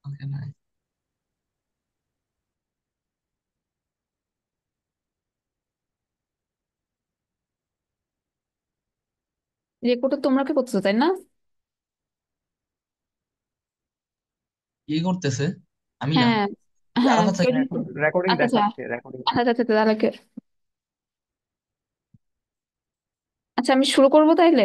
ওকে নাই। রেকর্ডটা তোমরা কি করতেছো তাই না? কি করতেছে? আমি না। হ্যাঁ, হ্যাঁ, আচ্ছা আচ্ছা, কেউ এখন যদি- রেকর্ডিং আচ্ছা, আচ্ছা, দেখাচ্ছে, রেকর্ডিং। আচ্ছা, আচ্ছা, আচ্ছা, তাহলে আচ্ছা, আমি শুরু করবো তাইলে।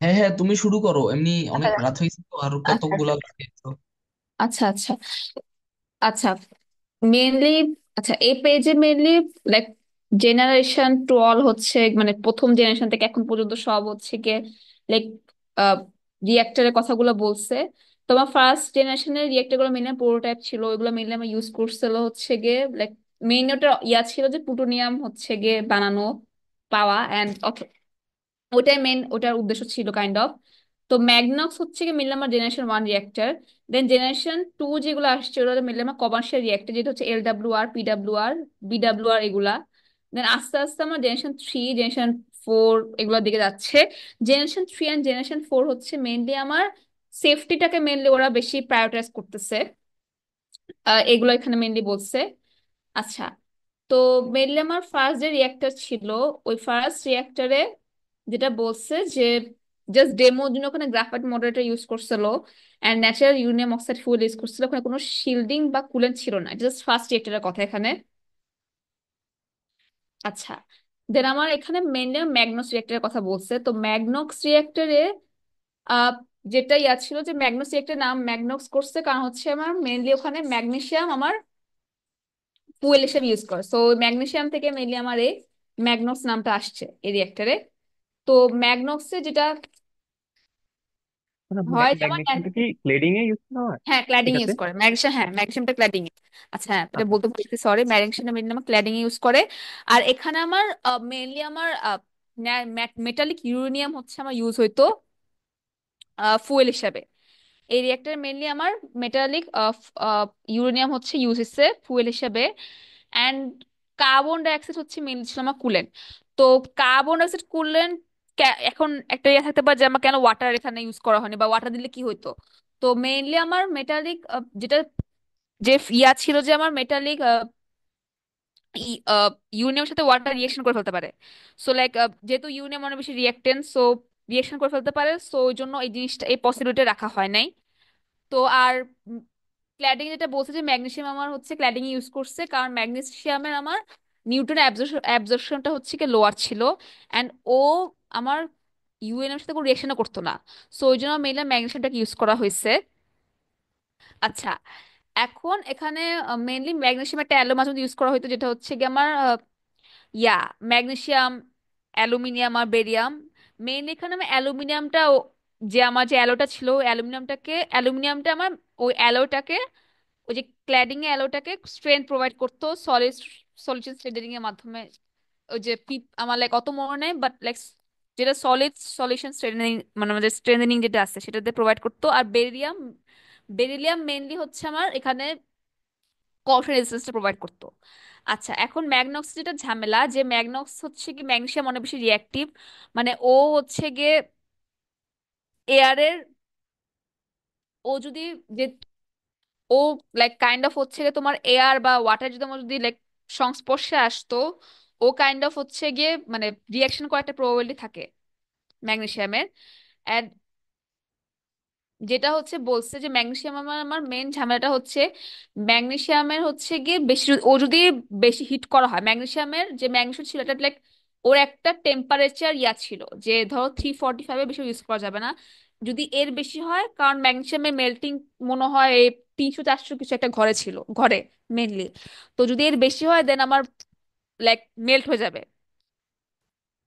হ্যাঁ হ্যাঁ, তুমি শুরু করো, এমনি আচ্ছা, অনেক রাত হয়েছে তো, আর আচ্ছা, কতগুলা বাকি আছে। আচ্ছা, আচ্ছা, আচ্ছা, মেনলি, আচ্ছা, এই পেজে মেনলি লাইক জেনারেশন টুয়েলভ হচ্ছে, মানে প্রথম জেনারেশন থেকে এখন পর্যন্ত সব হচ্ছে গিয়ে লাইক রিয়েক্টরের কথাগুলো বলছে। তোমার ফার্স্ট জেনারেশনের রিয়েক্টর গুলো মেনলি প্রোটোটাইপ ছিল, ওইগুলো মেনলি আমার ইউজ করছিল হচ্ছে গিয়ে লাইক মেইন ওটা ইয়া ছিল যে প্লুটোনিয়াম হচ্ছে গিয়ে বানানো, পাওয়া অ্যান্ড ওটাই মেন, ওটার উদ্দেশ্য ছিল কাইন্ড অফ। তো ম্যাগনক্স হচ্ছে কি মিললাম আমার generation one reactor. Then generation to যেগুলো আসছে ওগুলো মিললাম আমার কমার্শিয়াল রিয়েক্টর, যেটা হচ্ছে LWR, PWR, BWR এগুলা। দেন আস্তে আস্তে আমার জেনারেশন থ্রি, জেনারেশন ফোর এগুলোর দিকে যাচ্ছে। Generation three and generation four হচ্ছে মেনলি আমার সেফটিটাকে মেনলি ওরা বেশি প্রায়োরিটাইজ করতেছে, এগুলো এখানে মেনলি বলছে। আচ্ছা, তো মেনলি আমার ফার্স্ট যে রিয়েক্টর ছিল, ওই ফার্স্ট রিয়েক্টরে যেটা বলছে যে জাস্ট ডেমোর জন্য ওখানে গ্রাফাইট মডারেটর ইউজ করছিল and natural uranium oxide fuel use করছিল, ওখানে কোনো শিল্ডিং বা কুলেন্ট ছিল না, জাস্ট ফার্স্ট রিয়েক্টরের কথা এখানে। আচ্ছা, দেন আমার এখানে মেনলি ম্যাগনাস রিয়েক্টরের কথা বলছে। তো ম্যাগনক্স রিয়েক্টরে আহ যেটা ইয়া ছিল যে ম্যাগনাস রিয়েক্টরের নাম ম্যাগনক্স করছে কারণ হচ্ছে আমার মেনলি ওখানে ম্যাগনেসিয়াম আমার ফুয়েল হিসেবে ইউজ করে, সো ম্যাগনেসিয়াম থেকে মেনলি আমার এই ম্যাগনক্স নামটা আসছে এই রিয়েক্টরে। তো ম্যাগনক্সে যেটা হয় যে আমার ম্যাগনেসিয়ামটা কি ক্লেডিং এ ইউজ করা হয় হ্যাঁ ক্ল্যাডিং এটাতে? ইউজ করে ম্যাগনেসিয়াম, হ্যাঁ ম্যাগনেসিয়ামটা ক্ল্যাডিং এ। আচ্ছা, হ্যাঁ, এটা আচ্ছা। বলতে বলছি, সরি, ম্যাগনেসিয়ামটা মেনলি আমার ক্ল্যাডিং এ ইউজ করে। আর এখানে আমার মেনলি আমার মেটালিক ইউরেনিয়াম হচ্ছে আমার ইউজ হইতো ফুয়েল হিসাবে। এই রিয়েক্টর মেনলি আমার মেটালিক ইউরেনিয়াম হচ্ছে ইউজ হচ্ছে ফুয়েল হিসেবে। অ্যান্ড কার্বন ডাইঅক্সাইড হচ্ছে মেনলি ছিল আমার কুলেন্ট। তো কার্বন ডাইঅক্সাইড কুলেন্ট, এখন একটা ইয়ে থাকতে পারে যে আমার কেন ওয়াটার এখানে ইউজ করা হয়নি বা ওয়াটার দিলে কি হইতো। তো মেইনলি আমার মেটালিক যেটা যে ইয়া ছিল যে আমার মেটালিক ইউরেনিয়ামের সাথে ওয়াটার রিয়েকশন করে ফেলতে পারে। সো লাইক যেহেতু ইউরেনিয়াম অনেক বেশি রিয়েক্টেন্ট, সো রিয়েকশন করে ফেলতে পারে, সো ওই জন্য এই জিনিসটা এই পসিবিলিটি রাখা হয় নাই। তো আর ক্ল্যাডিং যেটা বলছে যে ম্যাগনেসিয়াম আমার হচ্ছে ক্ল্যাডিং ইউজ করছে কারণ ম্যাগনেসিয়ামের আমার নিউটন অ্যাবজর্পশনটা হচ্ছে কি লোয়ার ছিল অ্যান্ড ও আমার ইউএন এর সাথে কোনো রিয়েকশনও করতো না, সো ওই জন্য মেইনলি ম্যাগনেসিয়ামটাকে ইউজ করা হয়েছে। আচ্ছা, এখন এখানে মেইনলি ম্যাগনেসিয়াম একটা অ্যালো মাঝে ইউজ করা হতো, যেটা হচ্ছে কি আমার ইয়া ম্যাগনেসিয়াম, অ্যালুমিনিয়াম আর বেরিয়াম। মেইনলি এখানে আমি অ্যালুমিনিয়ামটা যে আমার যে অ্যালোটা ছিল অ্যালুমিনিয়ামটা আমার ওই অ্যালোটাকে, ওই যে ক্ল্যাডিং এ অ্যালোটাকে স্ট্রেংথ প্রোভাইড করতো সলিড সলিউশন স্ট্রেন্থেনিং এর মাধ্যমে। ওই যে আমার লাইক অত মনে নেই বাট লাইক যেটা সলিড সলিউশন স্ট্রেন্থেনিং, মানে আমাদের স্ট্রেন্থেনিং যেটা আছে সেটাতে প্রোভাইড করতো। আর বেরিলিয়াম মেইনলি হচ্ছে আমার এখানে কর্ষণ রেজিস্ট্যান্সটা প্রোভাইড করতো। আচ্ছা, এখন ম্যাগনক্স যেটা ঝামেলা, যে ম্যাগনক্স হচ্ছে কি ম্যাগনেসিয়াম অনেক বেশি রিঅ্যাক্টিভ, মানে ও হচ্ছে গিয়ে এয়ারের, ও যদি যে ও লাইক কাইন্ড অফ হচ্ছে গিয়ে তোমার এয়ার বা ওয়াটার যদি আমার যদি লাইক সংস্পর্শে আসতো, ও কাইন্ড অফ হচ্ছে গিয়ে মানে রিয়াকশন করার একটা প্রবাবিলিটি থাকে ম্যাগনেসিয়ামের। এন্ড যেটা হচ্ছে বলছে যে ম্যাগনেসিয়াম আমার আমার মেন ঝামেলাটা হচ্ছে ম্যাগনেসিয়ামের হচ্ছে গিয়ে বেশি ও যদি বেশি হিট করা হয়, ম্যাগনেসিয়ামের যে ম্যাগনেসিয়াম ছিল এটা লাইক ওর একটা টেম্পারেচার ইয়া ছিল যে ধরো 345-এর বেশি ইউজ করা যাবে না। যদি এর বেশি হয়, কারণ ম্যাগনেসিয়ামের মেল্টিং মনে হয় 300-400 কিছু একটা ঘরে ছিল ঘরে মেনলি। তো যদি এর বেশি হয় দেন আমার লাইক মেল্ট হয়ে যাবে,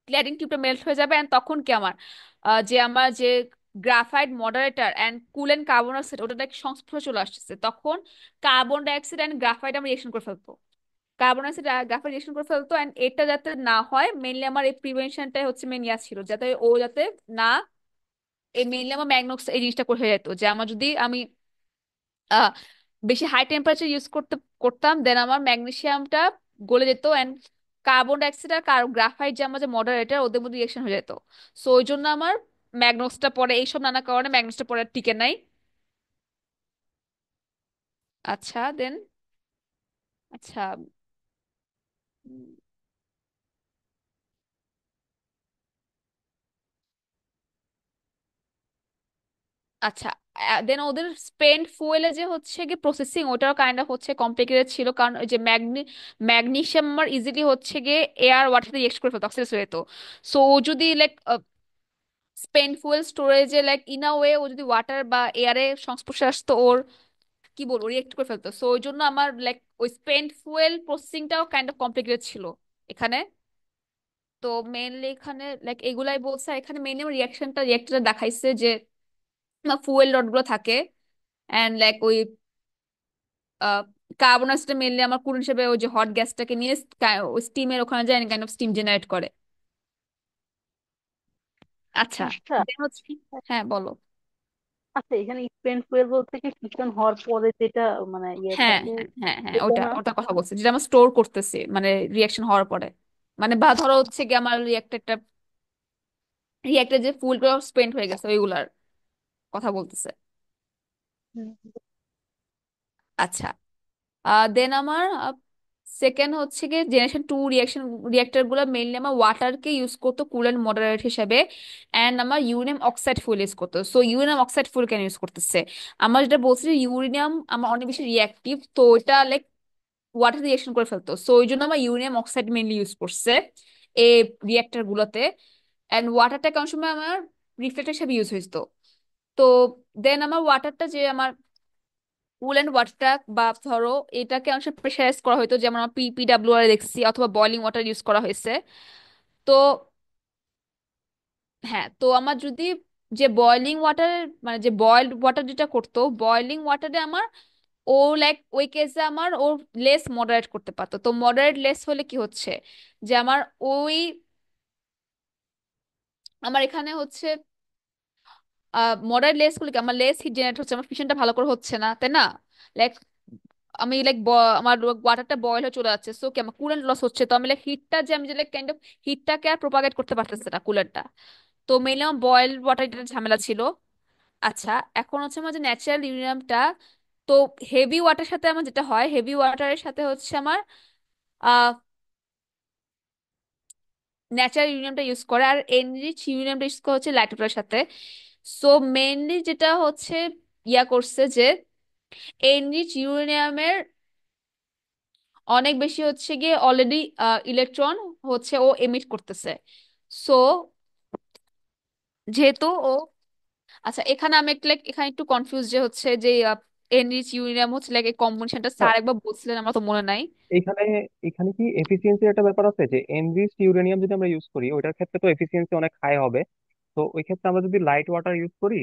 ক্ল্যাডিং টিউবটা মেল্ট হয়ে যাবে এন্ড তখন কি আমার যে আমার যে graphite moderator and coolant carbon dioxide ওটা একটা সংস্পর্শে চলে আসছে, তখন কার্বন ডাইঅক্সাইড এন্ড গ্রাফাইট আমার রিয়েকশন করে ফেলতো, কার্বন ডাইঅক্সাইড গ্রাফাইট রিয়েকশন করে ফেলতো। এন্ড এটা যাতে না হয় মেইনলি আমার এই প্রিভেনশনটাই হচ্ছে মেন ইয়া ছিল, যাতে ও যাতে না, এই মেইনলি আমার ম্যাগনক্স এই জিনিসটা করে হয়ে যেত যে আমার যদি আমি আহ বেশি হাই টেম্পারেচার ইউজ করতাম দেন আমার ম্যাগনেসিয়ামটা গলে যেত এন্ড কার্বন ডাইঅক্সাইড আর গ্রাফাইট যে আমার যে মডারেটর ওদের মধ্যে রিয়েকশন হয়ে যেত। সো ওই জন্য আমার ম্যাগনোসটা পরে, এইসব নানা কারণে ম্যাগনোসটা পরে আর টিকে নাই। আচ্ছা দেন, আচ্ছা উম, আচ্ছা দেন ওদের স্পেন্ট ফুয়েলে যে হচ্ছে গিয়ে প্রসেসিং, ওটাও কাইন্ড অফ হচ্ছে কমপ্লিকেটেড ছিল, কারণ ওই যে ম্যাগনেসিয়াম আমার ইজিলি হচ্ছে গিয়ে এয়ার ওয়াটার রিয়েক্ট করে ফেলতো, অক্সিডাইজ হয়ে যেত। সো ও যদি লাইক স্পেন্ট ফুয়েল স্টোরেজে লাইক ইন আ ওয়ে, ও যদি ওয়াটার বা এয়ারে সংস্পর্শে আসতো, ওর কি বলবো রিয়েক্ট করে ফেলতো। সো ওই জন্য আমার লাইক ওই স্পেন্ট ফুয়েল প্রসেসিংটাও কাইন্ড অফ কমপ্লিকেটেড ছিল এখানে। তো মেইনলি এখানে লাইক এগুলাই বলছে, আর এখানে মেইনলি আমার রিয়াক্টরটা দেখাইছে যে ফুয়েল রড গুলো থাকে, এন্ড লাইক ওই কার্বন ডাইঅক্সাইড মেনলি আমার কুলিন হিসেবে ওই যে হট গ্যাসটাকে নিয়ে স্টিমের ওখানে যায়, কাইন্ড অফ স্টিম জেনারেট করে। আচ্ছা আচ্ছা। then হচ্ছে, হ্যাঁ বলো। আচ্ছা, এখানে স্পেন্ট ফুয়েল বলতে কি ফিশন হওয়ার পরে যেটা মানে ইয়ে হ্যাঁ থাকে, হ্যাঁ হ্যাঁ হ্যাঁ, এটা ওটা না? ওটা কথা বলছি, যেটা আমরা স্টোর করতেছি মানে রিয়াকশন হওয়ার পরে। মানে বা ধরো হচ্ছে কি আমার রিয়েক্টর যে ফুল স্পেন্ড হয়ে গেছে ওইগুলার কথা বলতেছে। হুম। আচ্ছা দেন আমার সেকেন্ড হচ্ছে গিয়ে জেনারেশন 2 রিয়েক্টর গুলো মেইনলি আমার ওয়াটারকে ইউজ করতো কুলেন্ট মডারেট হিসেবে, এন্ড আমার ইউরেনিয়াম অক্সাইড ফুয়েল ইউজ করতো। সো ইউরেনিয়াম অক্সাইড ফুয়েল কেন ইউজ করতেছে, আমার যেটা বলছি যে ইউরেনিয়াম আমার অনেক বেশি রিয়াক্টিভ, তো এটা লাইক ওয়াটার রিয়েকশন করে ফেলতো। সো ওই জন্য আমার ইউরেনিয়াম অক্সাইড মেইনলি ইউজ করছে এই রিয়েক্টর গুলোতে। এন্ড ওয়াটারটা কোন সময় আমার রিফ্লেক্টর হিসেবে ইউজ হইতো। তো দেন আমার ওয়াটারটা যে আমার কুল এন্ড ওয়াটারটা, বা ধরো এটাকে অনেক প্রেশারাইজ করা হতো, যেমন আমরা পিপিডাব্লিউ আর দেখছি, অথবা বয়লিং ওয়াটার ইউজ করা হয়েছে। তো হ্যাঁ, তো আমার যদি যে বয়লিং ওয়াটার, মানে যে বয়েলড ওয়াটার যেটা করতো, বয়লিং ওয়াটারে আমার ও লাইক ওই কেসে আমার ও লেস মডারেট করতে পারতো। তো মডারেট লেস হলে কি হচ্ছে যে আমার ওই আমার এখানে হচ্ছে মডারেট লেস গুলো কি আমার লেস হিট জেনারেট হচ্ছে, আমার ফিশনটা ভালো করে হচ্ছে না, তাই না? লাইক আমি লাইক আমার ওয়াটারটা বয়েল হয়ে চলে যাচ্ছে, সো কি আমার কুলেন্ট লস হচ্ছে। তো আমি লাইক হিটটা যে আমি যে লাইক কাইন্ড অফ হিটটাকে আর প্রোপাগেট করতে পারতেছে না কুলারটা। তো মেইনলি আমার বয়েল ওয়াটার এটা ঝামেলা ছিল। আচ্ছা এখন হচ্ছে আমার যে ন্যাচারাল ইউরেনিয়ামটা, তো হেভি ওয়াটারের সাথে আমার যেটা হয়, হেভি ওয়াটারের সাথে হচ্ছে আমার আহ ন্যাচারাল ইউরেনিয়ামটা ইউজ করে, আর এনরিচ ইউরেনিয়ামটা ইউজ করা হচ্ছে লাইট ওয়াটারের সাথে। সো মেইনলি যেটা হচ্ছে ইয়া করছে যে এনরিচ ইউরেনিয়ামের অনেক বেশি হচ্ছে গিয়ে অলরেডি ইলেকট্রন হচ্ছে ও এমিট করতেছে। সো যেহেতু ও, আচ্ছা এখানে আমি একটু like এখানে একটু কনফিউজ যে হচ্ছে যে এনরিচ ইউরেনিয়াম হচ্ছে লাইক এই কম্বিনেশনটা স্যার একবার বলছিলেন, আমার তো মনে নাই। এখানে এখানে কি এফিসিয়েন্সির একটা ব্যাপার আছে, যে এনরিচড ইউরেনিয়াম যদি আমরা ইউজ করি ওইটার ক্ষেত্রে তো এফিসিয়েন্সি অনেক হাই হবে। তো ওই ক্ষেত্রে আমরা যদি লাইট ওয়াটার ইউজ করি,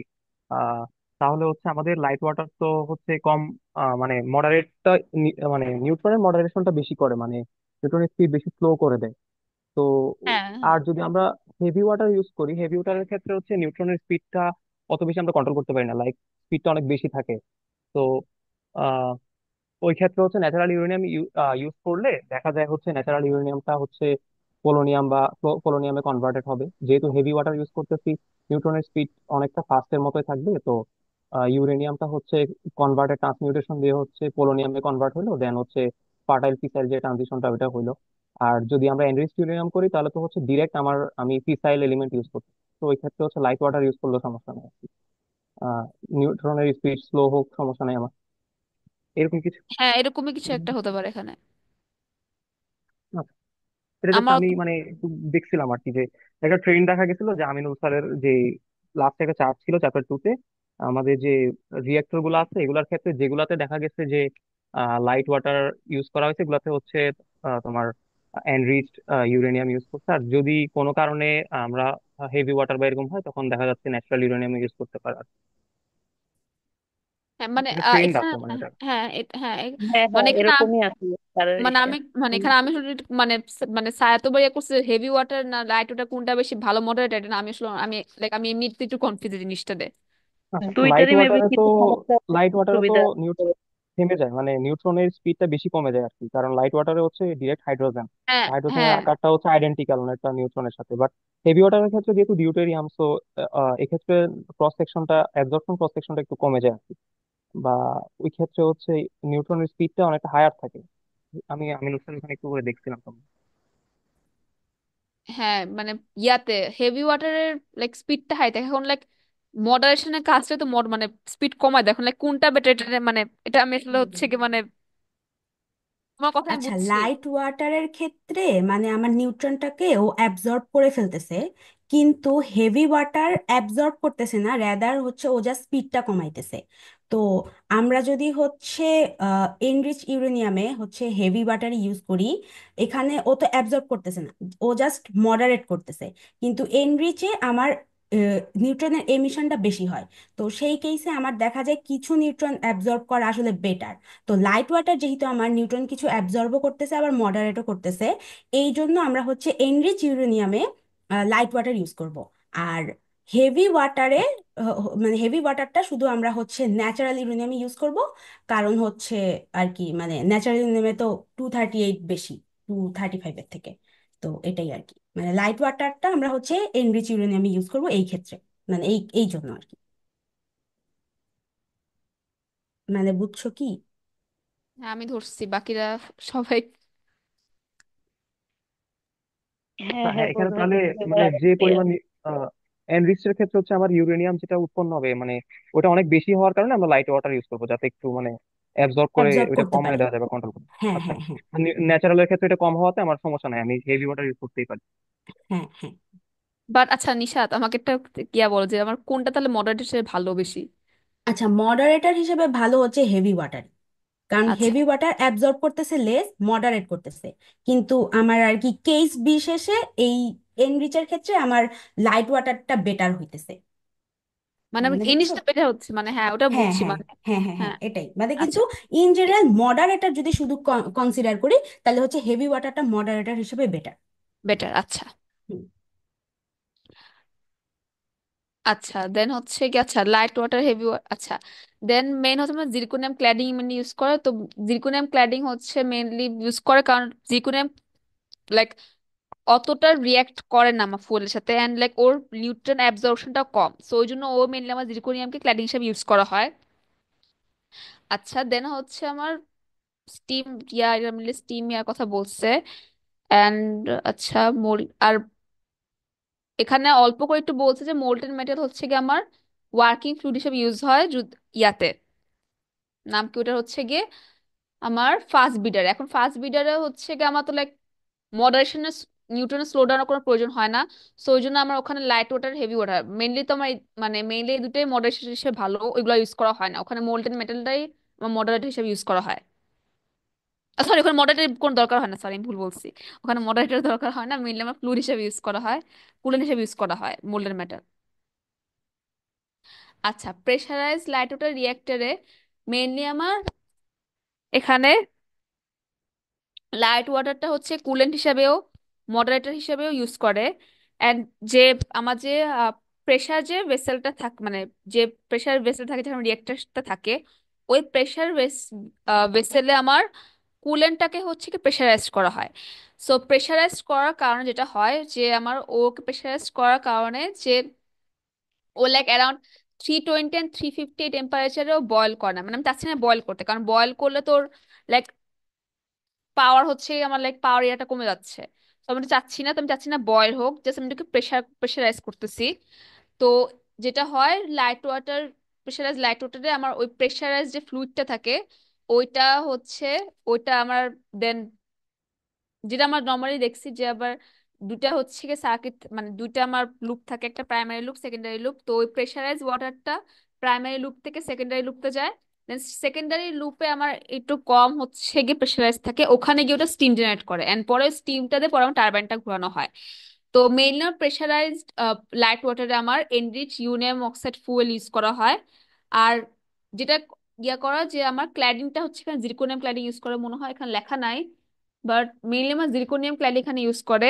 আহ তাহলে হচ্ছে আমাদের লাইট ওয়াটার তো হচ্ছে কম, মানে মডারেটটা, মানে নিউট্রনের মডারেশনটা বেশি করে, মানে নিউট্রনের স্পিড বেশি স্লো করে দেয়। তো হ্যাঁ আর যদি আমরা হেভি ওয়াটার ইউজ করি, হেভি ওয়াটারের ক্ষেত্রে হচ্ছে নিউট্রনের স্পিডটা অত বেশি আমরা কন্ট্রোল করতে পারি না, লাইক স্পিডটা অনেক বেশি থাকে। তো ওই ক্ষেত্রে হচ্ছে ন্যাচারাল ইউরেনিয়াম ইউজ করলে দেখা যায় হচ্ছে ন্যাচারাল ইউরেনিয়ামটা হচ্ছে পোলোনিয়াম বা পোলোনিয়ামে কনভার্টেড হবে। যেহেতু হেভি ওয়াটার ইউজ করতেছি, নিউট্রনের স্পিড অনেকটা ফাস্টের মতোই থাকবে। তো ইউরেনিয়ামটা হচ্ছে কনভার্টেড ট্রান্সমিউটেশন দিয়ে হচ্ছে পোলোনিয়ামে কনভার্ট হলো, দেন হচ্ছে ফার্টাইল ফিসাইল যে ট্রানজিশনটা ওইটা হইলো। আর যদি আমরা এনরিচড ইউরেনিয়াম করি তাহলে তো হচ্ছে ডিরেক্ট আমি ফিসাইল এলিমেন্ট ইউজ করছি। তো ওই ক্ষেত্রে হচ্ছে লাইট ওয়াটার ইউজ করলেও সমস্যা নেই। নিউট্রনের স্পিড স্লো হোক সমস্যা নেই আমার, এরকম কিছু। হ্যাঁ, এরকমই কিছু একটা হতে পারে এখানে। এটা জাস্ট আমার আমি মানে একটু দেখছিলাম আর কি, যে একটা ট্রেন দেখা গেছিল যে আমিনুল স্যারের যে লাস্ট একটা চার্ট ছিল চ্যাপ্টার 2-তে, আমাদের যে রিয়েক্টর গুলো আছে এগুলার ক্ষেত্রে যেগুলাতে দেখা গেছে যে লাইট ওয়াটার ইউজ করা হয়েছে এগুলাতে হচ্ছে তোমার এনরিচড ইউরেনিয়াম ইউজ করছে। আর যদি কোনো কারণে আমরা হেভি ওয়াটার বা এরকম হয় তখন দেখা যাচ্ছে ন্যাচারাল ইউরেনিয়াম ইউজ করতে পারে। হ্যাঁ মানে এটা ট্রেন্ড এখানে আছে মানে এটা। হ্যাঁ হ্যাঁ হ্যাঁ মানে হ্যাঁ, এখানে এরকমই আছে স্যারের মানে এটা। আমি মানে হুম। এখানে আমি শুধু মানে মানে স্যার তো ইয়ে করছে হেভি ওয়াটার না লাইট ওয়াটার কোনটা বেশি ভালো মডারেট, এটা না আমি আসলে আমি লাইক আমি এমনিতে একটু কনফিউজ জিনিসটা দে। আচ্ছা, লাইট দুইটারই মেবি ওয়াটারে তো কিছু সমস্যা আছে, লাইট কিছু ওয়াটারে তো সুবিধা আছে। থেমে যায়, মানে নিউট্রনের স্পিডটা বেশি কমে যায় আর কি, কারণ লাইট ওয়াটারে হচ্ছে ডিরেক্ট হাইড্রোজেন, হ্যাঁ হাইড্রোজেনের হ্যাঁ আকারটা হচ্ছে আইডেন্টিক্যাল অনেকটা নিউট্রনের সাথে। বাট হেভি ওয়াটারের ক্ষেত্রে যেহেতু ডিউটেরিয়াম, সো এক্ষেত্রে ক্রস সেকশনটা, অ্যাবজর্পশন ক্রস সেকশনটা একটু কমে যায় আর কি, বা ওই ক্ষেত্রে হচ্ছে নিউট্রনের স্পিডটা অনেকটা হায়ার থাকে। আমি আমি ওখানে একটু করে দেখছিলাম তো। হ্যাঁ, মানে ইয়াতে হেভি ওয়াটারের লাইক স্পিডটা হাই থাকে এখন, লাইক মডারেশনের কাজটা তো মানে স্পিড কমায় দেখুন, লাইক কোনটা বেটার, মানে এটা আমি আসলে হচ্ছে কি মানে তোমার কথা আমি আচ্ছা, বুঝছি। লাইট ওয়াটারের ক্ষেত্রে মানে আমার নিউট্রনটাকে ও অ্যাবজর্ব করে ফেলতেছে, কিন্তু হেভি ওয়াটার অ্যাবজর্ব করতেছে না, রেদার হচ্ছে ও জাস্ট স্পিডটা কমাইতেছে। তো আমরা যদি হচ্ছে এনরিচ ইউরেনিয়ামে হচ্ছে হেভি ওয়াটার ইউজ করি, এখানে ও তো অ্যাবজর্ব করতেছে না, ও জাস্ট মডারেট করতেছে। কিন্তু এনরিচে আমার নিউট্রনের এমিশনটা বেশি হয়। তো সেই কেসে আমার দেখা যায় কিছু নিউট্রন অ্যাবজর্ব করা আসলে বেটার। তো লাইট ওয়াটার যেহেতু আমার নিউট্রন কিছু অ্যাবজর্বও করতেছে আবার মডারেটও করতেছে, এই জন্য আমরা হচ্ছে এনরিচ ইউরেনিয়ামে লাইট ওয়াটার ইউজ করব। আর হেভি ওয়াটারে মানে হেভি ওয়াটারটা শুধু আমরা হচ্ছে ন্যাচারাল ইউরেনিয়ামে ইউজ করব, কারণ হচ্ছে আর কি মানে ন্যাচারাল ইউরেনিয়ামে তো 238 বেশি, 235-এর থেকে। তো এটাই আর কি, মানে লাইট ওয়াটারটা আমরা হচ্ছে এনরিচ ইউরেনিয়ামে ইউজ করব এই ক্ষেত্রে, মানে এই এই জন্য আর কি। মানে বুঝছো কি? হ্যাঁ, আমি ধরছি, বাকিরা সবাই। হ্যাঁ আচ্ছা, হ্যাঁ হ্যাঁ, এখানে বোঝা তাহলে যাচ্ছে এবার মানে আগে যে clear। পরিমাণ এনরিচড এর ক্ষেত্রে হচ্ছে আমার ইউরেনিয়াম যেটা উৎপন্ন হবে, মানে ওটা অনেক বেশি হওয়ার কারণে আমরা লাইট ওয়াটার ইউজ করবো, যাতে একটু মানে অ্যাবজর্ব করে অ্যাবজর্ব ওটা করতে কমায় পারি। দেওয়া যাবে, কন্ট্রোল করতে। হ্যাঁ আচ্ছা, হ্যাঁ হ্যাঁ ন্যাচারালের ক্ষেত্রে এটা কম হওয়াতে আমার সমস্যা নাই, আমি হেভি ওয়াটার ইউজ করতেই পারি। হ্যাঁ হ্যাঁ। বাট আচ্ছা নিশাত, আমাকে একটা কিয়া বলো যে আমার কোনটা তাহলে মডারেট হিসেবে ভালো বেশি? আচ্ছা, মডারেটর হিসেবে ভালো হচ্ছে হেভি ওয়াটার, কারণ আচ্ছা, হেভি ওয়াটার অ্যাবজর্ব করতেছে লেস, মডারেট করতেছে। কিন্তু আমার আর কি কেস বিশেষে এই এনরিচের ক্ষেত্রে আমার লাইট ওয়াটারটা বেটার হইতেছে। মানে আমি মানে এই বুঝছো? জিনিসটা বেটার হচ্ছে, মানে হ্যাঁ ওটা হ্যাঁ বুঝছি হ্যাঁ মানে। হ্যাঁ হ্যাঁ হ্যাঁ, হ্যাঁ, এটাই মানে, কিন্তু আচ্ছা ইন জেনারেল মডারেটর যদি শুধু কনসিডার করি, তাহলে হচ্ছে হেভি ওয়াটারটা মডারেটর হিসেবে বেটার। বেটার, আচ্ছা। আচ্ছা দেন হচ্ছে কি, আচ্ছা লাইট ওয়াটার হেভি, আচ্ছা দেন মেইন হচ্ছে আমরা জিরকোনিয়াম ক্ল্যাডিং মানে ইউজ করে, তো জিরকোনিয়াম ক্ল্যাডিং হচ্ছে মেইনলি ইউজ করে কারণ জিরকোনিয়াম লাইক অতটা রিয়াক্ট করে না আমার ফুয়েলের সাথে, অ্যান্ড লাইক ওর নিউট্রন অ্যাবজর্পশনটা কম, সো ওই জন্য ও মেইনলি আমার জিরকোনিয়ামকে ক্ল্যাডিং হিসেবে ইউজ করা হয়। আচ্ছা দেন হচ্ছে আমার স্টিম ইয়া, এরা মিলে স্টিম ইয়ার কথা বলছে। অ্যান্ড আচ্ছা আর এখানে অল্প করে একটু বলছে যে মোল্টেন মেটেল হচ্ছে কি আমার ওয়ার্কিং ফ্লুইড হিসেবে ইউজ হয় ইয়াতে, নাম কি ওটা হচ্ছে গিয়ে আমার ফাস্ট বিডার। এখন ফাস্ট বিডারে হচ্ছে গিয়ে আমার তো লাইক মডারেশনের নিউটনের স্লো ডাউনের কোনো প্রয়োজন হয় না, সো ওই জন্য আমার ওখানে light water heavy water mainly তো আমার মানে মেইনলি এই দুটোই মডারেশন হিসেবে ভালো, ওইগুলো ইউজ করা হয় না, ওখানে মোল্টেন মেটালটাই আমার মডারেট হিসেবে ইউজ করা হয়। সরি, ওখানে মডারেটের কোনো দরকার হয় না, সরি আমি ভুল বলছি, ওখানে মডারেটের দরকার হয় না, মেইনলি আমার ফ্লুইড হিসেবে ইউজ করা হয়, কুলেন্ট হিসেবে ইউজ করা হয় মোল্ডেন মেটাল। আচ্ছা প্রেশারাইজ লাইট ওয়াটার রিয়েক্টরে মেইনলি আমার এখানে লাইট ওয়াটারটা হচ্ছে কুলেন্ট হিসাবেও মডারেটর হিসাবেও ইউজ করে। অ্যান্ড যে আমার যে প্রেশার যে ভেসেলটা থাকে, মানে যে প্রেশার ভেসেল থাকে যেখানে রিয়েক্টরটা থাকে, ওই প্রেশার ভেসেলে আমার কুলেন্টটাকে হচ্ছে কি প্রেশারাইজ করা হয়। সো প্রেশারাইজ করার কারণে যেটা হয় যে আমার ওকে প্রেশারাইজ করার কারণে যে ও লাইক অ্যারাউন্ড 320 অ্যান্ড 350 টেম্পারেচারেও বয়েল করে না, মানে আমি চাচ্ছি না বয়েল করতে, কারণ বয়েল করলে তোর লাইক পাওয়ার হচ্ছে আমার লাইক পাওয়ার ইয়াটা কমে যাচ্ছে। তো আমি এটা চাচ্ছি না, তো আমি চাচ্ছি না বয়েল হোক, জাস্ট আমি এটাকে প্রেশারাইজ করতেছি। তো যেটা হয় লাইট ওয়াটার, প্রেশারাইজ লাইট ওয়াটারে আমার ওই প্রেশারাইজ যে ফ্লুইডটা থাকে ওইটা হচ্ছে ওইটা আমার দেন যেটা আমার নর্মালি দেখছি যে আবার দুটা হচ্ছে গিয়ে সার্কিট, মানে দুইটা আমার লুপ থাকে, একটা প্রাইমারি লুপ সেকেন্ডারি লুপ, তো ওই প্রেশারাইজ ওয়াটারটা প্রাইমারি লুপ থেকে সেকেন্ডারি লুপতে যায়, দেন সেকেন্ডারি লুপে আমার একটু কম হচ্ছে গিয়ে প্রেশারাইজ থাকে, ওখানে গিয়ে ওটা স্টিম জেনারেট করে এন্ড পরে স্টিমটা দিয়ে পরে আমার টারবাইনটা ঘোরানো হয়। তো মেইনলি প্রেশারাইজড লাইট ওয়াটারে আমার enrich uranium oxide fuel use করা হয়। আর যেটা ইয়া করা যে আমার ক্ল্যাডিংটা হচ্ছে এখানে জিরকোনিয়াম ক্ল্যাডিং ইউজ করে মনে হয়, এখানে লেখা নাই, বাট মেইনলি আমার জিরকোনিয়াম ক্ল্যাড এখানে ইউজ করে।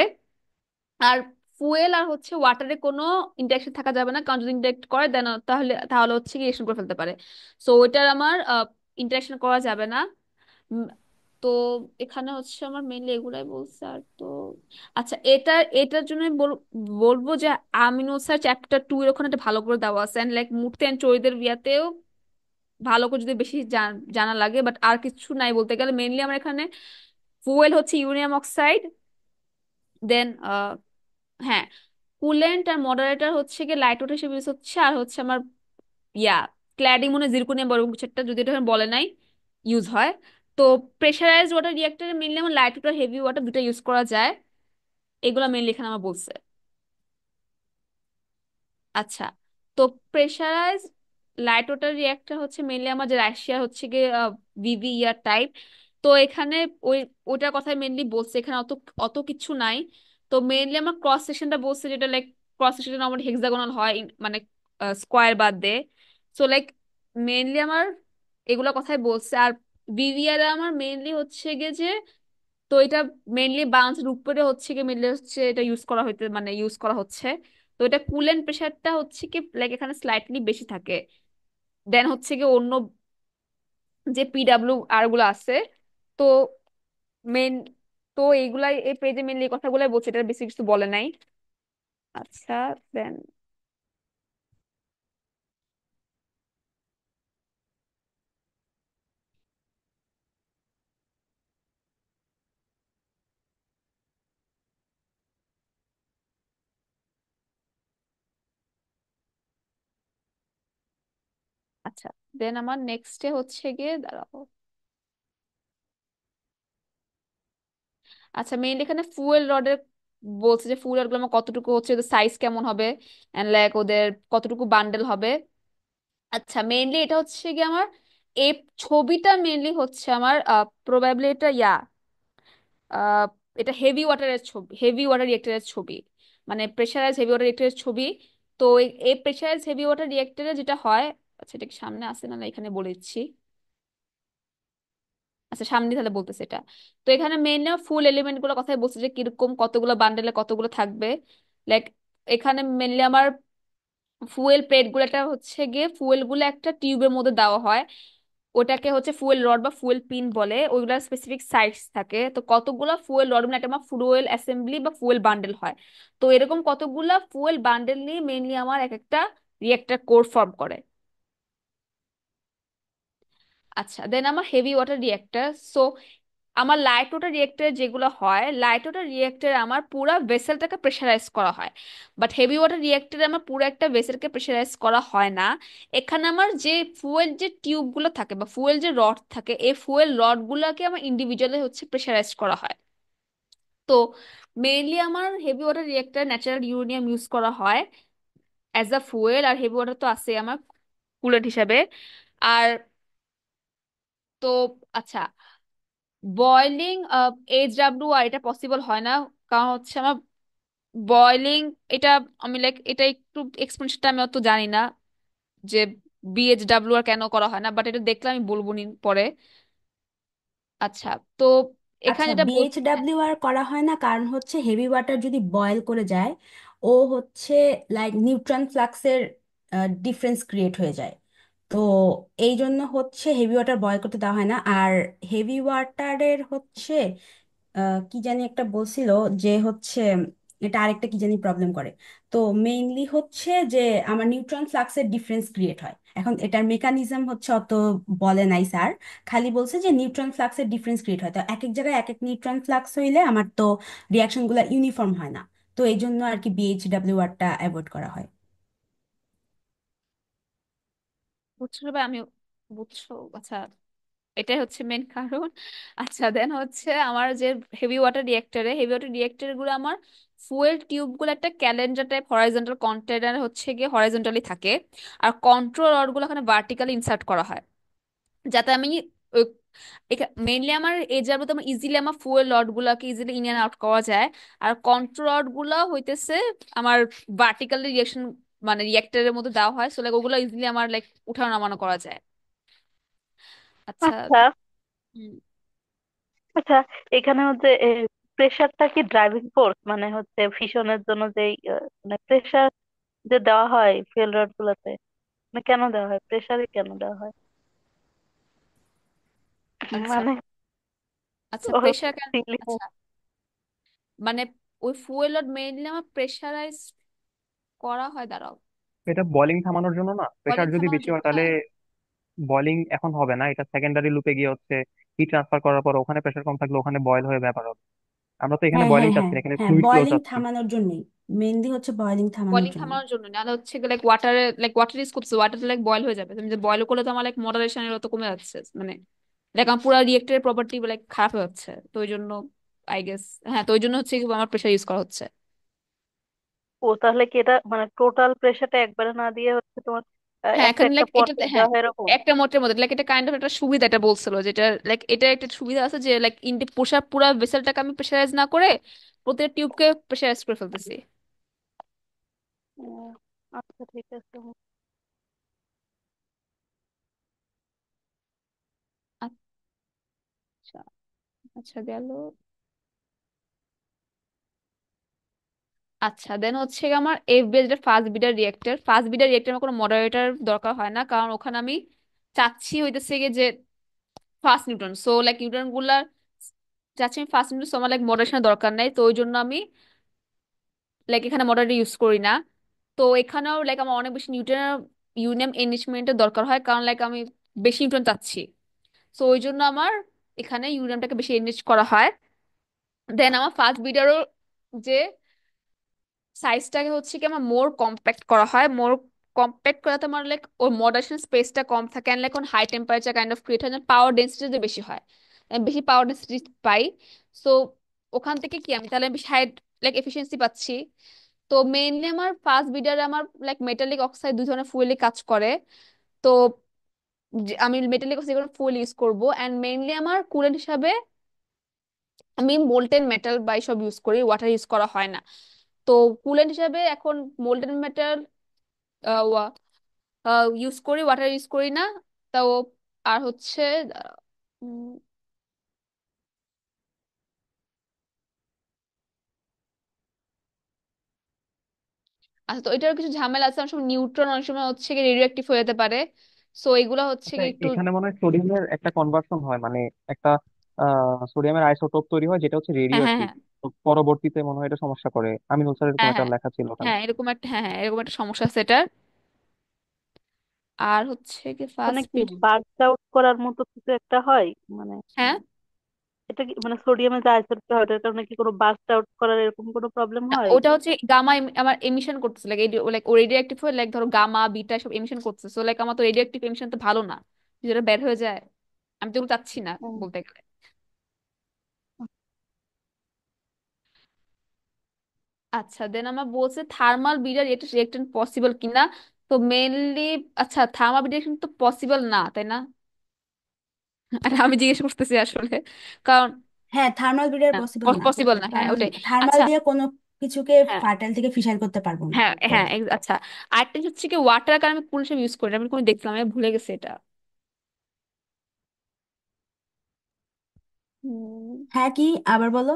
আর ফুয়েল আর হচ্ছে ওয়াটারে কোনো ইন্টারেকশন থাকা যাবে না, কারণ যদি ইন্টারেক্ট করে দেন তাহলে তাহলে হচ্ছে কি রিয়েকশন করে ফেলতে পারে। সো ওইটার আমার ইন্টারাকশন করা যাবে না। উম, তো এখানে হচ্ছে আমার মেইনলি এগুলাই বলছে। আর তো আচ্ছা, এটার জন্য আমি বলবো যে আমিনো স্যার চ্যাপ্টার 2 এর ওখানে একটা ভালো করে দেওয়া আছে, লাইক মূর্তি এন্ড চরিদের বিয়াতেও ভালো করে যদি বেশি জানা লাগে, বাট আর কিছু নাই বলতে গেলে। মেইনলি আমার এখানে ফুয়েল হচ্ছে ইউরেনিয়াম অক্সাইড, দেন হ্যাঁ কুলেন্ট আর মডারেটর হচ্ছে গিয়ে লাইট ওয়েট হিসেবে use হচ্ছে। আর হচ্ছে আমার ইয়া ক্ল্যাডিং মনে হয় জিরকোনিয়াম বড় কিছু একটা, যদি এটা এখানে বলে নাই, ইউজ হয়। তো প্রেশারাইজড ওয়াটার রিঅ্যাক্টরে মেনলি আমার লাইট ওয়াটার হেভি ওয়াটার দুটো ইউজ করা যায়, এগুলো মেনলি এখানে আমার বলছে। আচ্ছা, তো প্রেশারাইজ লাইট ওয়াটার রিঅ্যাক্টর হচ্ছে মেনলি আমার যে রাশিয়ার হচ্ছে গিয়ে ভিভিইআর টাইপ। তো এখানে ওই ওটার কথাই মেনলি বলছে, এখানে অত অত কিছু নাই। তো মেনলি আমার ক্রস সেকশনটা বলছে, যেটা লাইক ক্রস সেকশন আমার হেক্সাগোনাল হয়, মানে স্কোয়ার বাদ দে। সো লাইক মেনলি আমার এগুলো কথাই বলছে। আর ভিভিআর আমার মেনলি হচ্ছে গিয়ে যে, তো এটা মেনলি বাউন্সের উপরে হচ্ছে কি মেনলি হচ্ছে এটা ইউজ করা হইতে মানে ইউজ করা হচ্ছে। তো এটা কুলেন্ট প্রেশারটা হচ্ছে কি লাইক এখানে স্লাইটলি বেশি থাকে দেন হচ্ছে কি অন্য যে পিডাব্লিউ আর গুলো আছে। তো মেন তো এইগুলাই এই পেজে মেনলি এই কথাগুলাই বলছে, এটা বেশি কিছু বলে নাই। আচ্ছা, দেন আচ্ছা, দেন আমার নেক্সটে হচ্ছে গিয়ে দাঁড়াও। আচ্ছা, মেইনলি এখানে ফুয়েল রডের বলছে যে ফুয়েল রডগুলো আমার কতটুকু হচ্ছে, সাইজ কেমন হবে, এন্ড লাইক ওদের কতটুকু বান্ডেল হবে। আচ্ছা, মেইনলি এটা হচ্ছে কি আমার এই ছবিটা মেইনলি হচ্ছে আমার প্রবাবলি এটা আহ, এটা হেভি ওয়াটারের ছবি, হেভি ওয়াটার রিয়েক্টরের ছবি, মানে প্রেশারাইজ হেভি ওয়াটার রিয়েক্টরের ছবি। তো এই প্রেশারাইজ হেভি ওয়াটার রিয়েক্টরে যেটা হয়, আচ্ছা এটা কি সামনে আসে না, না এখানে বলেছি। আচ্ছা, সামনে তাহলে বলতেছে এটা। তো এখানে মেইনলি ফুল এলিমেন্ট গুলো কথাই বলছে যে কিরকম কতগুলো বান্ডেলে কতগুলো থাকবে। লাইক এখানে মেইনলি আমার ফুয়েল প্লেট গুলো একটা হচ্ছে গিয়ে ফুয়েল গুলো একটা টিউবের মধ্যে দেওয়া হয়, ওটাকে হচ্ছে ফুয়েল রড বা ফুয়েল পিন বলে। ওইগুলার স্পেসিফিক সাইজ থাকে। তো কতগুলা ফুয়েল রড মানে একটা আমার ফুয়েল অ্যাসেম্বলি বা ফুয়েল বান্ডেল হয়। তো এরকম কতগুলা ফুয়েল বান্ডেল নিয়ে মেইনলি আমার এক একটা রিয়েক্টর কোর ফর্ম করে। আচ্ছা, দেন আমার হেভি ওয়াটার রিয়েক্টর। সো আমার লাইট ওয়াটার রিয়েক্টর যেগুলো হয়, লাইট ওয়াটার রিয়েক্টরে আমার পুরো ভেসেলটাকে প্রেশারাইজ করা হয়। বাট হেভি ওয়াটার রিয়েক্টরে আমার পুরো একটা ভেসেলকে প্রেশারাইজ করা হয় না। এখানে আমার যে ফুয়েল যে টিউবগুলো থাকে বা ফুয়েল যে রড থাকে, এই ফুয়েল রডগুলোকে আমার ইন্ডিভিজুয়ালি হচ্ছে প্রেশারাইজ করা হয়। তো মেইনলি আমার heavy water reactor natural uranium use করা হয় অ্যাজ আ ফুয়েল, আর হেভি ওয়াটার তো আছে আমার কুলেন্ট হিসাবে। আর তো আচ্ছা, বয়লিং এইচডাব্লিউ আর এটা পসিবল হয় না, কারণ হচ্ছে আমার বয়লিং এটা আমি লাইক এটা একটু এক্সপ্লেনেশনটা আমি অত জানি না যে বিএইচডাব্লিউ আর কেন করা হয় না, বাট এটা দেখলে আমি বলবো নি পরে। আচ্ছা, তো এখানে আচ্ছা, যেটা বলছে, বিএইচডাব্লিউ আর করা হয় না কারণ হচ্ছে হেভি ওয়াটার যদি বয়েল করে যায় ও হচ্ছে লাইক নিউট্রন ফ্লাক্সের ডিফারেন্স ক্রিয়েট হয়ে যায়। তো এই জন্য হচ্ছে হেভি ওয়াটার বয়েল করতে দেওয়া হয় না। আর হেভি ওয়াটারের হচ্ছে কি জানি একটা বলছিল যে হচ্ছে এটা আরেকটা কি জানি প্রবলেম করে। তো মেইনলি হচ্ছে যে আমার নিউট্রন ফ্লাক্সের ডিফারেন্স ক্রিয়েট হয়। এখন এটার মেকানিজম হচ্ছে অত বলে নাই স্যার, খালি বলছে যে নিউট্রন ফ্লাক্সের ডিফারেন্স ক্রিয়েট হয়। তো এক এক জায়গায় এক এক নিউট্রন ফ্লাক্স হইলে আমার তো রিয়াকশনগুলো ইউনিফর্ম হয় না। তো এই জন্য আর কি বিএইচডাব্লিউ আরটা অ্যাভয়েড করা হয়। বুঝছো ভাই, আমি বুঝছো। আচ্ছা, এটাই হচ্ছে মেন কারণ। আচ্ছা, দেন হচ্ছে আমার যে হেভি ওয়াটার রিয়েক্টর গুলো আমার ফুয়েল টিউব গুলো একটা ক্যালেন্ডার টাইপ হরাইজন্টাল কন্টেনার হচ্ছে গিয়ে হরাইজন্টালি থাকে। আর কন্ট্রোল রড গুলো এখানে ভার্টিক্যালি ইনসার্ট করা হয়, যাতে আমি মেইনলি আমার এই যাবো আমার ইজিলি আমার ফুয়েল রড গুলাকে ইজিলি ইন এন্ড আউট করা যায়। আর কন্ট্রোল রড গুলা হইতেছে আমার ভার্টিক্যালি রিয়েকশন মানে রিয়েক্টরের মধ্যে দেওয়া হয়, সো লাইক ওগুলো ইজিলি আমার লাইক উঠানো নামানো করা যায়। আচ্ছা। আচ্ছা আচ্ছা, এখানে হচ্ছে প্রেসারটা কি ড্রাইভিং ফোর্স, মানে হচ্ছে ফিশনের জন্য যে মানে প্রেসার যে দেওয়া হয় ফুয়েল রড গুলাতে, মানে কেন দেওয়া হয়, প্রেসারে কেন দেওয়া হয়? আচ্ছা। মানে আচ্ছা ওর প্রেশার কেন? feeling- আচ্ছা মানে ওই ফুয়েল রড মেইনলি আমার প্রেশারাইজ করা হয়, দাঁড়াও। এটা বলিং থামানোর জন্য না, প্রেশার বলিং যদি থামানোর বেশি জন্য, হয় তাহলে হ্যাঁ। বলিং এখন হবে না, এটা সেকেন্ডারি লুপে গিয়ে হচ্ছে হিট ট্রান্সফার করার পর ওখানে প্রেশার কম থাকলে ওখানে বয়েল হয়ে ব্যাপার হবে। আমরা তো এখানে হ্যাঁ বয়েলিং হ্যাঁ হ্যাঁ চাচ্ছি না, এখানে হ্যাঁ, ফ্লুইড ফ্লো বয়েলিং চাচ্ছি। থামানোর জন্যই, মেনলি হচ্ছে বয়েলিং থামানোর বলিং জন্য। থামানোর জন্য, নাহলে হচ্ছে লাইক ওয়াটারে, লাইক ওয়াটার ইউজ করছে, ওয়াটার লাইক বয়েল হয়ে যাবে। তুমি যে বয়েল করলে তো আমার লাইক মডারেশনের অত কমে যাচ্ছে, মানে লাইক আমার পুরো রিয়েক্টরের প্রপার্টি লাইক খারাপ হয়ে যাচ্ছে। তো ওই জন্য আই গেস, হ্যাঁ, তো ওই জন্য হচ্ছে কি আমার প্রেশার ইউজ করা হচ্ছে। ও তাহলে কি এটা মানে টোটাল প্রেশারটা একবারে না দিয়ে হচ্ছে তোমার হ্যাঁ একটা এখানে একটা লাইক এটাতে, পর্যায়ে হ্যাঁ দেওয়া হয় এরকম? একটা মোটের মধ্যে লাইক এটা কাইন্ড অফ একটা সুবিধা, এটা বলছিল যেটা লাইক এটা একটা সুবিধা আছে যে লাইক ইনটে পোষা পুরো ভেসেলটাকে আমি প্রেশারাইজ না করে প্রত্যেকটা টিউবকে প্রেশারাইজ করে ফেলতেছি। উম, আচ্ছা ঠিক আছে। আচ্ছা। আচ্ছা গেল। আচ্ছা দেন হচ্ছে গিয়ে আমার এফবিআই যেটা ফাস্ট বিডার রিয়েক্টর, ফাস্ট বিডার রিয়েক্টর আমার কোনো মডারেটর দরকার হয় না, কারণ ওখানে আমি চাচ্ছি হইতেছে গিয়ে যে first Newton, so like Newton গুলার চাচ্ছি আমি ফার্স্ট নিউটন, সো আমার লাইক মডারেশনের দরকার নাই, তো ওই জন্য আমি লাইক এখানে মডারেটর ইউজ করি না। তো এখানেও লাইক আমার অনেক বেশি নিউটনের ইউনিয়ন এনরিচমেন্টের দরকার হয়, কারণ লাইক আমি বেশি নিউটন চাচ্ছি। সো ওই জন্য আমার এখানে ইউনিয়নটাকে বেশি এনরিচ করা হয়। দেন আমার ফার্স্ট বিডারও যে সাইজটাকে হচ্ছে কি আমার মোর কম্প্যাক্ট করা হয়, মোর কম্প্যাক্ট করাতে আমার লাইক ওর মডারেশন স্পেসটা কম থাকে, and like on high temperature kind of create হয়, পাওয়ার ডেন্সিটি যে বেশি হয়, আমি বেশি পাওয়ার ডেন্সিটি পাই। সো ওখান থেকে কি আমি তাহলে বেশি হাই লাইক এফিসিয়েন্সি পাচ্ছি। তো মেইনলি আমার ফাস্ট বিডারে আমার লাইক মেটালিক অক্সাইড দুই ধরনের ফুয়েলে কাজ করে। তো আমি মেটালিক অক্সাইড ফুয়েল ইউজ করবো, অ্যান্ড মেইনলি আমার কুলেন্ট হিসাবে আমি মোল্টেন মেটাল বা সব ইউজ করি, ওয়াটার ইউজ করা হয় না। তো কুলেন্ট হিসাবে এখন মোল্টেন মেটাল ইউজ করি, ওয়াটার ইউজ করি না। তাও আর হচ্ছে উম, আচ্ছা তো এটার কিছু ঝামেলা আছে, অনেক সময় নিউট্রন অনেক সময় হচ্ছে কি রেডিও অ্যাক্টিভ হয়ে যেতে পারে। সো এগুলা হচ্ছে আচ্ছা, কি একটু। এখানে মনে হয় সোডিয়ামের একটা কনভার্সন হয়, মানে একটা সোডিয়ামের আইসোটোপ তৈরি হয় যেটা হচ্ছে রেডিও হ্যাঁ হ্যাঁ অ্যাক্টিভ। হ্যাঁ পরবর্তীতে মনে হয় এটা সমস্যা করে, আমিনুল স্যার এরকম হ্যাঁ একটা হ্যাঁ লেখা ছিল ওখানে। হ্যাঁ এরকম একটা, হ্যাঁ হ্যাঁ এরকম একটা সমস্যা আছে এটার। আর হচ্ছে কি মানে ফাস্ট কি স্পিড। বার্স্ট আউট করার মতো কিছু একটা হয় মানে হ্যাঁ এটা কি মানে সোডিয়ামে যে আইসোটোপটা হয় এটার কারণে কি কোনো বার্স্ট আউট করার এরকম কোনো প্রবলেম না, হয়? ওটা হচ্ছে গামা আমার এমিশন করতেছে, লাইক লাইক ও রেডিও অ্যাক্টিভ হয়ে লাইক ধরো গামা বিটা সব এমিশন করতেছে, সো লাইক আমার তো রেডিও অ্যাক্টিভ এমিশন তো ভালো না, যেটা বের হয়ে যায়। আমি তো এগুলো চাচ্ছি না হুম। বলতে গেলে। আচ্ছা দেন আমার বলছে থার্মাল বিডার এটা রিয়েক্টেন্ট পসিবল কিনা। তো মেইনলি আচ্ছা থার্মাল বিডার তো পসিবল না, তাই না? আর আমি জিজ্ঞেস করতেছি আসলে, কারণ হ্যাঁ, থার্মাল বিডার পসিবল না, পসিবল না, হ্যাঁ কারণ ওটাই। থার্মাল আচ্ছা। দিয়ে কোনো কিছুকে হ্যাঁ ফার্টাইল থেকে ফিশাইল করতে পারবো না। হ্যাঁ হ্যাঁ আচ্ছা আরেকটা হচ্ছে কি ওয়াটার, কারণ আমি কোন হিসেবে ইউজ করি না, আমি কোনো দেখলাম, আমি ভুলে গেছি এটা। হ্যাঁ, কি আবার বলো?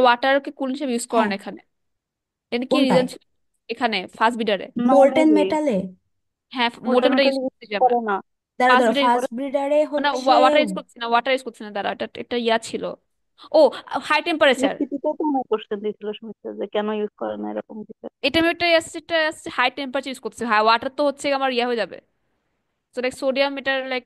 ওয়াটারকে কুল হিসেবে ইউজ করেন হ্যাঁ, এখানে, এটা কি রিজন কোনটায়? ছিল এখানে ফার্স্ট বিডারে? মোল্টেন নর্মালি মেটালে? হ্যাঁ মোটামুটি মোটামুটি ইউজ ইউজ করতেছি আমরা। করে না। দাঁড়া ফার্স্ট দাঁড়া, বিডার ফার্স্ট ব্রিডারে মানে হচ্ছে ওয়াটার ইউজ করছি না, ওয়াটার ইউজ করছি না, দাঁড়া এটা এটা ইয়া ছিল। ও হাই টেম্পারেচার। ইউনিভার্সিটিতে তো মনে কোশ্চেন দিয়েছিল সুমিত্রা যে কেন ইউজ করে না এরকম কিছু একটা। এটা আমি এটা আসছে হাই টেম্পারেচার ইউজ করছি, হাই ওয়াটার তো হচ্ছে আমার ইয়া হয়ে যাবে। তো লাইক সোডিয়াম এটা লাইক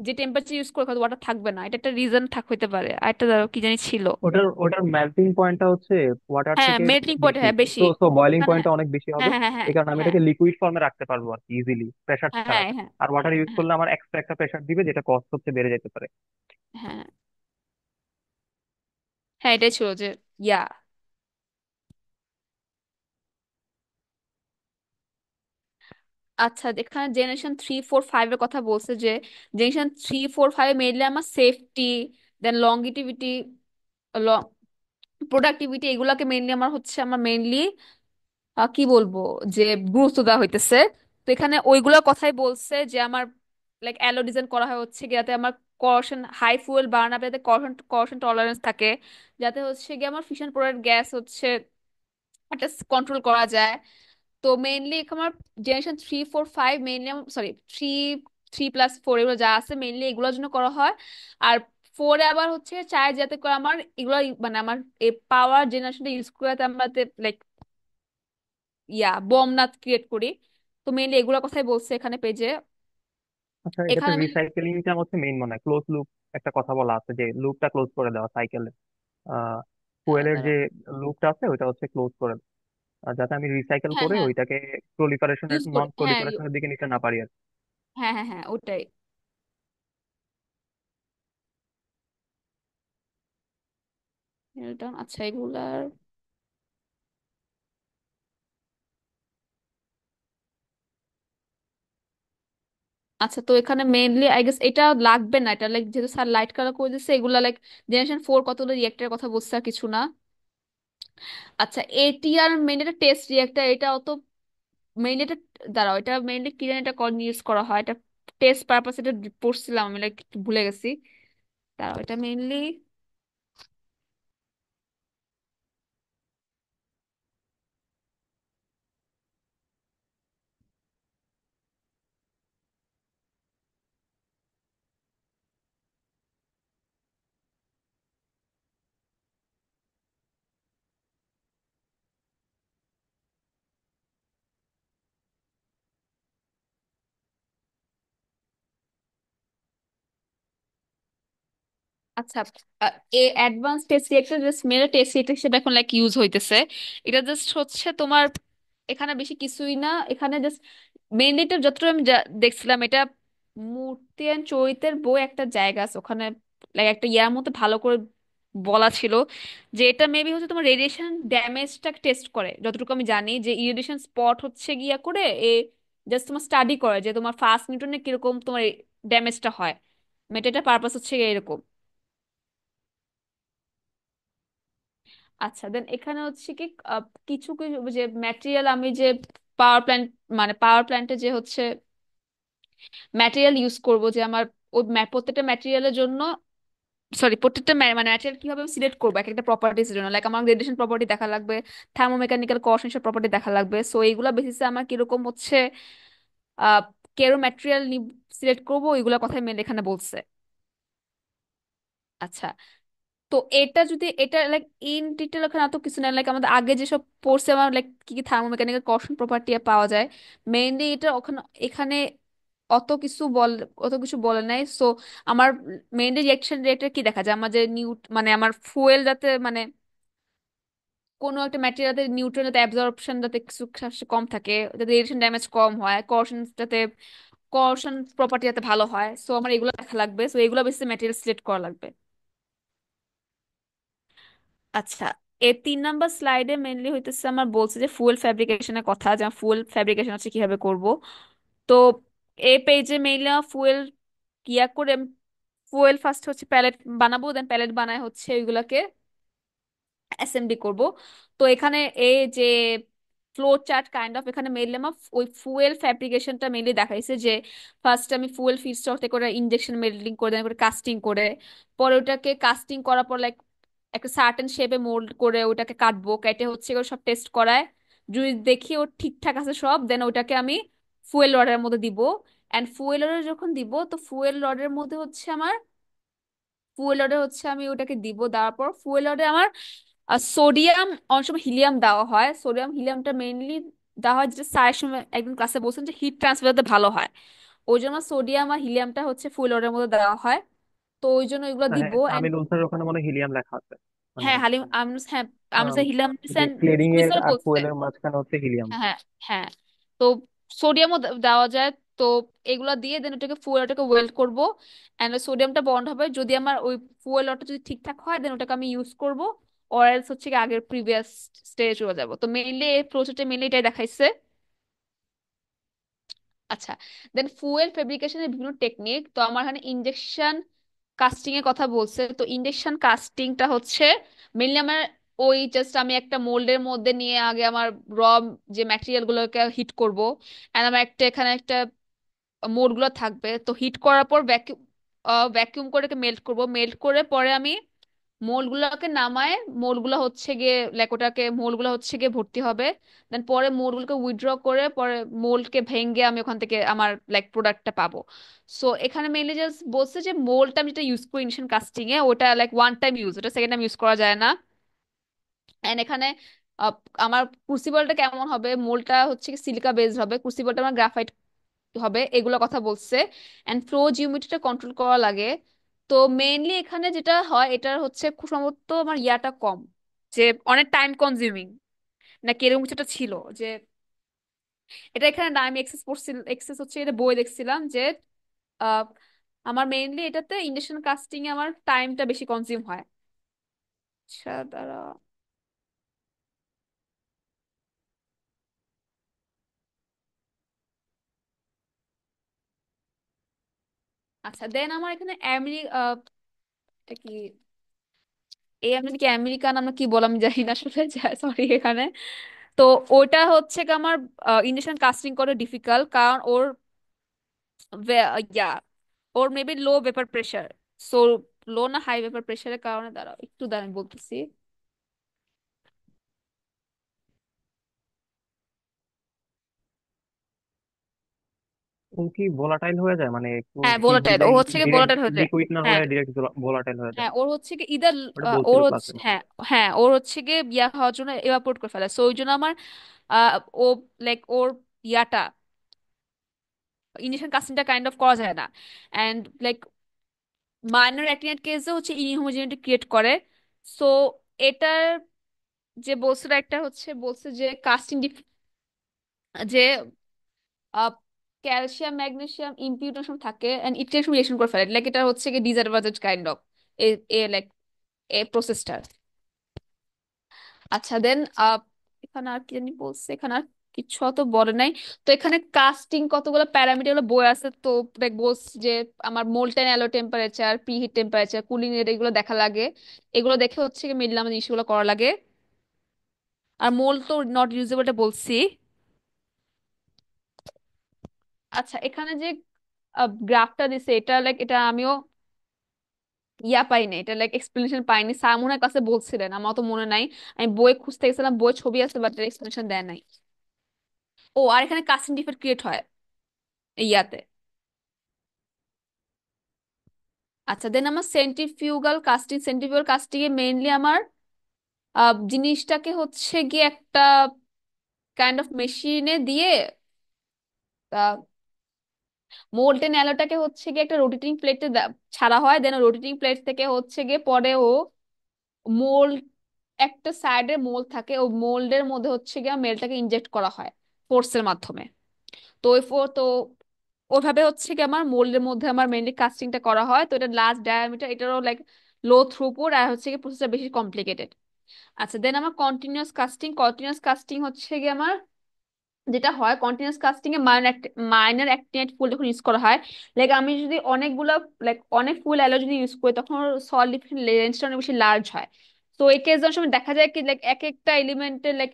যে টেম্পারেচার ইউজ করে হয়তো ওয়াটার থাকবে না, এটা একটা রিজন হইতে পারে। আর একটা ধরো কি জানি ছিল। ওটার ওটার মেল্টিং পয়েন্টটা হচ্ছে ওয়াটার হ্যাঁ থেকে মেল্টিং পয়েন্ট, বেশি। হ্যাঁ বেশি। তো সো বয়লিং ওখানে পয়েন্টটা অনেক বেশি হ্যাঁ হবে, হ্যাঁ হ্যাঁ এই কারণে আমি হ্যাঁ এটাকে লিকুইড ফর্মে রাখতে পারবো আর কি ইজিলি, প্রেসার হ্যাঁ ছাড়া। হ্যাঁ হ্যাঁ আর ওয়াটার ইউজ হ্যাঁ করলে আমার এক্সট্রা একটা প্রেসার দিবে, যেটা কস্ট হচ্ছে বেড়ে যেতে পারে। হ্যাঁ হ্যাঁ হ্যাঁ এটাই ছিল যে ইয়া। আচ্ছা এখানে জেনারেশন 3 4 5 এর কথা বলছে যে জেনারেশন 3 4 5 মেনলি আমার সেফটি, দেন লংগিটিভিটি, প্রোডাক্টিভিটি, এগুলাকে মেনলি আমার হচ্ছে আমার মেনলি কি বলবো যে গুরুত্ব দেওয়া হইতেছে। তো এখানে ওইগুলোর কথাই বলছে যে আমার লাইক অ্যালো ডিজাইন করা হয় হচ্ছে কি যাতে আমার corrosion high fuel burn up, যাতে করশন করশন টলারেন্স থাকে, যাতে হচ্ছে কি আমার ফিশন প্রোডাক্ট গ্যাস হচ্ছে একটা কন্ট্রোল করা যায়। তো মেইনলি আমার জেনারেশন 3 4 5 মেইনলি, সরি থ্রি 3+4 এগুলো যা আছে মেইনলি এগুলোর জন্য করা হয়। আর ফোরে আবার হচ্ছে চাই যাতে করে আমার এগুলো মানে আমার এই পাওয়ার জেনারেশনটা ইউজ করে যাতে আমরা লাইক বম না ক্রিয়েট করি। তো মেইনলি এগুলোর কথাই বলছে এখানে পেজে। আচ্ছা, এটাতে এখানে রিসাইকেলিংটা হচ্ছে মেইন মনে হয়, ক্লোজ লুপ একটা কথা বলা আছে যে লুপটা ক্লোজ করে দেওয়া সাইকেলে। ফুয়েলের যে দাঁড়াও লুপটা আছে ওইটা হচ্ছে ক্লোজ করে দেওয়া, যাতে আমি রিসাইকেল হ্যাঁ করে হ্যাঁ ওইটাকে প্রলিফারেশনের ইউজ নন করে হ্যাঁ প্রলিফারেশনের দিকে নিতে না পারি আর কি। হ্যাঁ হ্যাঁ হ্যাঁ ওটাই। আচ্ছা এগুলার আচ্ছা তো এখানে মেইনলি আই গেস এটা লাগবে না, এটা লাইক যেহেতু স্যার লাইট কালার করে দিচ্ছে এগুলা লাইক জেনারেশন 4 কতগুলো রিয়েক্টরের কথা বলছে আর কিছু না। আচ্ছা এটিআর মেইন এটা টেস্ট রিয়েক্টর, এটা অত মেইনলি এটা দাঁড়াও এটা মেইনলি কি জানি এটা ইউজ করা হয়, এটা টেস্ট পারপাস এটা পড়ছিলাম আমি লাইক ভুলে গেছি। দাঁড়াও এটা মেইনলি আচ্ছা এ অ্যাডভান্স টেস্ট রিয়েক্টর জাস্ট মেরে টেস্ট রিয়েক্টর হিসেবে এখন লাইক ইউজ হইতেছে। এটা জাস্ট হচ্ছে তোমার এখানে বেশি কিছুই না, এখানে জাস্ট মেইনলি এটা যতটা আমি দেখছিলাম এটা মূর্তি এন্ড চরিত্রের বই একটা জায়গা আছে ওখানে, লাইক একটা ইয়ার মধ্যে ভালো করে বলা ছিল যে এটা মেবি হচ্ছে তোমার রেডিয়েশন ড্যামেজটা টেস্ট করে, যতটুকু আমি জানি যে ইরেডিয়েশন স্পট হচ্ছে গিয়া করে এ জাস্ট তোমার স্টাডি করে যে তোমার ফার্স্ট নিউটনে কিরকম তোমার ড্যামেজটা হয়, মেটাটা পারপাস হচ্ছে গিয়ে এরকম। আচ্ছা দেন এখানে হচ্ছে কি কিছু কিছু যে ম্যাটেরিয়াল আমি যে পাওয়ার প্ল্যান্ট মানে পাওয়ার প্ল্যান্টে যে হচ্ছে ম্যাটেরিয়াল ইউজ করব যে আমার ওই প্রত্যেকটা ম্যাটেরিয়ালের জন্য সরি প্রত্যেকটা মানে ম্যাটেরিয়াল কিভাবে আমি সিলেক্ট করবো এক একটা প্রপার্টিজ জন্য, লাইক আমার রেডিয়েশন প্রপার্টি দেখা লাগবে, থার্মোমেকানিক্যাল কোঅর্ডিনেশন প্রপার্টি দেখা লাগবে, সো এইগুলা বেসিসে আমার কিরকম হচ্ছে আহ কেরো ম্যাটেরিয়াল সিলেক্ট করবো ওইগুলা কথাই মেন এখানে বলছে। আচ্ছা তো এটা যদি এটা লাইক ইন ডিটেল ওখানে এত কিছু না, লাইক আমাদের আগে যেসব পড়ছে আমার লাইক কি কি থার্মোমেকানিক্যাল কর্ষণ প্রপার্টি পাওয়া যায় মেইনলি এটা ওখানে এখানে অত কিছু অত কিছু বলে নাই। সো আমার মেইনলি রিয়াকশন রেটে কি দেখা যায় আমার যে মানে আমার ফুয়েল যাতে মানে কোনো একটা ম্যাটেরিয়াল নিউট্রন যাতে অ্যাবজর্পশন যাতে কিছু কম থাকে, যাতে রেডিয়েশন ড্যামেজ কম হয়, কর্ষণ যাতে কর্ষণ প্রপার্টি যাতে ভালো হয়, সো আমার এগুলো দেখা লাগবে, সো এগুলো বেশি ম্যাটেরিয়াল সিলেক্ট করা লাগবে। আচ্ছা এই 3 নাম্বার স্লাইডে মেনলি হইতেছে আমার বলছে যে ফুয়েল ফ্যাব্রিকেশনের কথা, যে ফুয়েল ফ্যাব্রিকেশন হচ্ছে কিভাবে করব। তো এই পেজে মেইনলি ফুয়েল কিয়া করে ফুয়েল ফার্স্ট হচ্ছে প্যালেট বানাবো, দেন প্যালেট বানায় হচ্ছে ওইগুলাকে অ্যাসেম্বলি করব। তো এখানে এই যে ফ্লো চার্ট কাইন্ড অফ এখানে মেনলি আমার ওই ফুয়েল ফ্যাব্রিকেশনটা মেনলি দেখাইছে যে ফার্স্ট আমি ফুয়েল ফিডস্টক থেকে করে ইনজেকশন মেল্টিং করে দেন করে কাস্টিং করে, পরে ওটাকে কাস্টিং করার পর লাইক একটা সার্টেন শেপে মোল্ড করে ওটাকে কাটবো, কেটে হচ্ছে এগুলো সব টেস্ট করায়, যদি দেখি ও ঠিকঠাক আছে সব দেন ওটাকে আমি ফুয়েল রডের মধ্যে দিব। অ্যান্ড ফুয়েল রডে যখন দিব তো ফুয়েল রডের মধ্যে হচ্ছে আমার ফুয়েল রডে হচ্ছে আমি ওটাকে দিব, দেওয়ার পর ফুয়েল রডে আমার সোডিয়াম অনেক সময় হিলিয়াম দেওয়া হয়, সোডিয়াম হিলিয়ামটা মেইনলি দেওয়া হয় যেটা স্যারের সময় একদিন ক্লাসে বলছেন যে হিট ট্রান্সফারতে ভালো হয়, ওই জন্য সোডিয়াম আর হিলিয়ামটা হচ্ছে ফুয়েল রডের মধ্যে দেওয়া হয়। তো ওই জন্য এগুলো দিব। হ্যাঁ, আমিনুল স্যারের ওখানে মনে হয় হিলিয়াম লেখা আছে, মানে হ্যাঁ হালিম হ্যাঁ আমরা আম, হিলাম যে ক্লিনিং এর প্রফেসর আর বলছে। ফুয়েলের মাঝখানে হচ্ছে হিলিয়াম। হ্যাঁ হ্যাঁ হ্যাঁ। তো সোডিয়ামও দেওয়া যায়। তো এগুলা দিয়ে দেন ওটাকে ফুয়েল ওটাকে ওয়েল্ড করব, এন্ড সোডিয়ামটা বন্ড হবে, যদি আমার ওই ফুয়েল ওটা যদি ঠিকঠাক হয় দেন ওটাকে আমি ইউজ করব, অর এলস হচ্ছে কি আগের প্রিভিয়াস স্টেজে চলে যাব। তো মেইনলি এই প্রসেসটা মেইনলি এটাই দেখাইছে। আচ্ছা দেন ফুয়েল ফেব্রিকেশনের বিভিন্ন টেকনিক, তো আমার এখানে ইনজেকশন কাস্টিং এর কথা বলছে। তো ইনজেকশন কাস্টিংটা হচ্ছে মেনলি আমার ওই জাস্ট আমি একটা মোল্ডের মধ্যে নিয়ে আগে আমার র যে ম্যাটেরিয়াল গুলোকে হিট করব, এন্ড আমার একটা এখানে একটা মোড গুলো থাকবে, তো হিট করার পর ভ্যাকিউম ভ্যাকিউম করে মেল্ট করব, মেল্ট করে পরে আমি মোল্ড গুলাকে নামায়, মোল্ড গুলা হচ্ছে গিয়ে লাইক ওটাকে মোল্ড গুলা হচ্ছে গিয়ে ভর্তি হবে, দেন পরে মোল্ড গুলোকে উইথড্র করে পরে মোল্ডকে ভেঙে আমি ওখান থেকে আমার লাইক প্রোডাক্টটা পাবো। সো এখানে মেইনলি জাস্ট বলছে যে মোল্ডটা আমি যেটা ইউজ করি ইনিশিয়াল কাস্টিং এ ওটা লাইক ওয়ান টাইম ইউজ, ওটা সেকেন্ড টাইম ইউজ করা যায় না। এন্ড এখানে আহ, আমার ক্রুসিবলটা কেমন হবে, মোল্ডটা হচ্ছে সিলিকা বেসড হবে, ক্রুসিবলটা আমার গ্রাফাইট হবে, এগুলো কথা বলছে। এন্ড ফ্লো জিওমেট্রিটা কন্ট্রোল করা লাগে। তো মেইনলি এখানে যেটা হয় এটার হচ্ছে খুব সম্ভবত আমার ইয়াটা কম, যে অনেক টাইম কনজিউমিং নাকি এরকম কিছুটা ছিল যে এটা এখানে না আমি এক্সেস করছি, এক্সেস হচ্ছে এটা বই দেখছিলাম যে আহ, আমার মেইনলি এটাতে ইন্ডাকশন কাস্টিং এ আমার টাইমটা বেশি কনজিউম হয়। আচ্ছা দাঁড়া, আচ্ছা দেন আমার এখানে এটা কি এই আমি কি আমেরিকান আমরা কি বললাম জানি না আসলে, সরি এখানে। তো ওটা হচ্ছে কি আমার ইন্ডাকশন কাস্টিং করে ডিফিকাল্ট, কারণ ওর ইয়া ওর মেবি লো ভেপার প্রেশার। সো লো না হাই ভেপার প্রেশারের কারণে, দাঁড়াও একটু দাঁড়ান বলতেছি। ও কি ভোলাটাইল হয়ে যায়, মানে একটু হ্যাঁ হিট ভোলাটাইল, দিলে ও হচ্ছে কি ডিরেক্ট ভোলাটাইল হয়ে যায়। লিকুইড না হ্যাঁ হয়ে ডিরেক্ট ভোলাটাইল হয়ে যায়? হ্যাঁ ওর হচ্ছে কি ইদার ওটা ওর বলছিল হচ্ছে ক্লাসে। হ্যাঁ, হ্যাঁ ওর হচ্ছে কি ইয়া হওয়ার জন্য এভাপোরেট করে ফেলে, সো ওই জন্য আমার ও লাইক ওর ইয়াটা ইনিশিয়াল কাস্টিংটা কাইন্ড অফ করা যায় না। অ্যান্ড লাইক মাইনর অ্যাক্টিনেট কেসে হচ্ছে ইনহোমোজেনিটি ক্রিয়েট করে। সো এটার যে বলছিল একটা হচ্ছে বলছে যে কাস্টিং যে ক্যালসিয়াম ম্যাগনেসিয়াম ইম্পিউটেশন থাকে এন্ড ইট ক্যান রিয়েকশন করে ফেলে, লাইক এটা হচ্ছে কি disadvantage kind of uh uh like uh প্রসেসটার। আচ্ছা দেন এখানে আর কি জানি বলছে, এখানে আর কিছু অত বলে নাই। তো এখানে কাস্টিং কতগুলো প্যারামিটার গুলো বই আছে, তো like বলছে যে আমার molten alloy temperature, pre heat temperature, cooling rate এগুলো দেখা লাগে। এগুলো দেখে হচ্ছে কি মিডল আমার জিনিসগুলো করা লাগে। আর মোল তো নট ইউজেবলটা বলছি। আচ্ছা এখানে যে গ্রাফটা দিছে এটা লাইক এটা আমিও ইয়া পাইনি, এটা লাইক এক্সপ্লেনেশন পাইনি, সামুনের কাছে বলছিলেন, আমার তো মনে নাই। আমি বই খুঁজতে গেছিলাম, বই ছবি আছে বাট এক্সপ্লেনেশন দেয় নাই। ও আর এখানে কাস্টিং ডিফেক্ট ক্রিয়েট হয় এই ইয়াতে। আচ্ছা দেন আমার সেন্ট্রিফিউগাল কাস্টিং, সেন্ট্রিফিউগাল কাস্টিং এ মেইনলি আমার জিনিসটাকে হচ্ছে গিয়ে একটা কাইন্ড অফ মেশিনে দিয়ে মোল্টেন অ্যালোটাকে হচ্ছে গিয়ে একটা রোটেটিং প্লেটে ছাড়া হয়, দেন রোটেটিং প্লেট থেকে হচ্ছে গিয়ে পরে ও মোল্ড একটা সাইডে মোল্ড থাকে, ও মোল্ডের মধ্যে হচ্ছে গিয়ে মেলটাকে ইনজেক্ট করা হয় ফোর্সের মাধ্যমে। তো ওই তো ওইভাবে হচ্ছে কি আমার মোল্ডের মধ্যে আমার মেইনলি কাস্টিংটা করা হয়। তো এটা লার্জ ডায়ামিটার, এটারও লাইক লো থ্রুপুট, আর হচ্ছে কি প্রসেসটা বেশি কমপ্লিকেটেড। আচ্ছা দেন আমার কন্টিনিউয়াস কাস্টিং, কন্টিনিউয়াস কাস্টিং হচ্ছে কি আমার যেটা হয় কন্টিনিউয়াস কাস্টিং এ মাইনার অ্যাক্টিনেট ফুল যখন ইউজ করা হয়, লাইক আমি যদি অনেকগুলো লাইক অনেক ফুল অ্যালো যদি ইউজ করি তখন সলিড রেঞ্জটা অনেক বেশি লার্জ হয়। তো এই কেস অনেক সময় দেখা যায় কি লাইক এক একটা এলিমেন্টের লাইক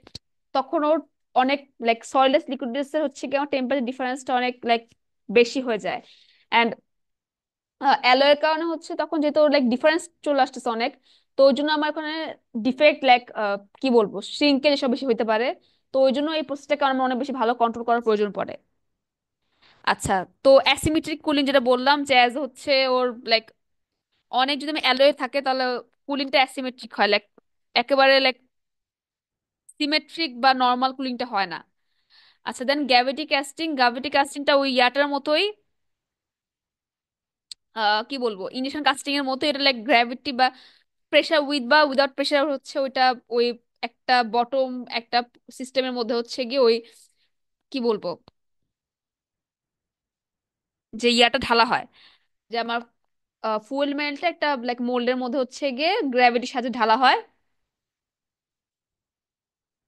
তখন ওর অনেক লাইক সলিডাস লিকুইডাস এর হচ্ছে কি আমার টেম্পারেচার ডিফারেন্সটা অনেক লাইক বেশি হয়ে যায়। অ্যান্ড অ্যালয়ের কারণে হচ্ছে তখন যেহেতু লাইক ডিফারেন্স চলে আসতেছে অনেক, তো ওই জন্য আমার ওখানে ডিফেক্ট লাইক কি বলবো শ্রিঙ্কেজ এসব বেশি হইতে পারে। তো ওই জন্য এই প্রসেসটাকে আমার অনেক বেশি ভালো কন্ট্রোল করার প্রয়োজন পড়ে। আচ্ছা তো অ্যাসিমেট্রিক কুলিং যেটা বললাম যে অ্যাজ হচ্ছে ওর লাইক অনেক যদি আমি অ্যালয়ে থাকে তাহলে কুলিংটা অ্যাসিমেট্রিক হয়, লাইক একেবারে লাইক সিমেট্রিক বা নর্মাল কুলিংটা হয় না। আচ্ছা দেন গ্র্যাভিটি কাস্টিং, গ্র্যাভিটি কাস্টিংটা ওই ইয়াটার মতোই কি বলবো ইন্ডাকশন কাস্টিং এর মতো, এটা লাইক গ্র্যাভিটি বা প্রেসার উইথ বা উইদাউট প্রেসার হচ্ছে ওইটা ওই একটা বটম একটা সিস্টেমের মধ্যে হচ্ছে গিয়ে ওই কি বলবো যে ইয়াটা ঢালা হয়, যে আমার ফুয়েল মেলটা একটা লাইক মোল্ডের মধ্যে হচ্ছে গিয়ে গ্র্যাভিটির সাথে ঢালা হয়।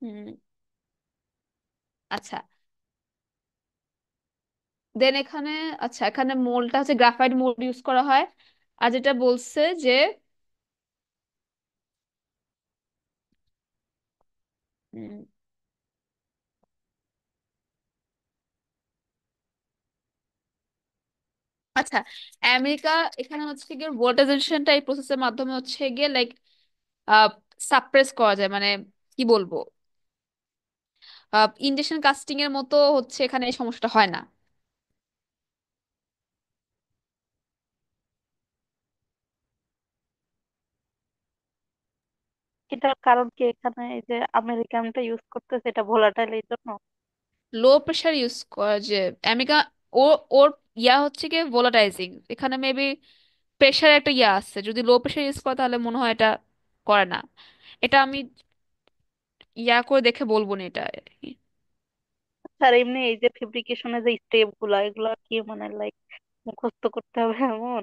হুম। আচ্ছা দেন এখানে, আচ্ছা এখানে মোল্ডটা হচ্ছে গ্রাফাইট মোল্ড ইউজ করা হয়। আর যেটা বলছে যে উম, আচ্ছা আমেরিকা এখানে হচ্ছে গিয়ে ভোল্টাইজেশনটা এই প্রসেসের মাধ্যমে হচ্ছে গিয়ে লাইক সাপ্রেস করা যায়, মানে কি বলবো, ইন্ডেকশন কাস্টিং এর মতো হচ্ছে এখানে এই সমস্যাটা হয় না। এটার কারণ কি এখানে এই যে আমেরিকানটা ইউজ করতেছে এটা ভোলাটাইল এই জন্য? লো প্রেশার ইউজ করা যে আমেরিকা, ও ওর ইয়া হচ্ছে কি ভোলাটাইজিং, এখানে মেবি প্রেশার একটা ইয়া আছে, যদি লো প্রেশার ইউজ করে তাহলে মনে হয় এটা করে না। এটা আমি ইয়া করে দেখে বলবো না এটা। আর এমনি এই যে ফেব্রিকেশনের যে স্টেপ গুলা এগুলা কি মানে লাইক মুখস্থ করতে হবে এমন?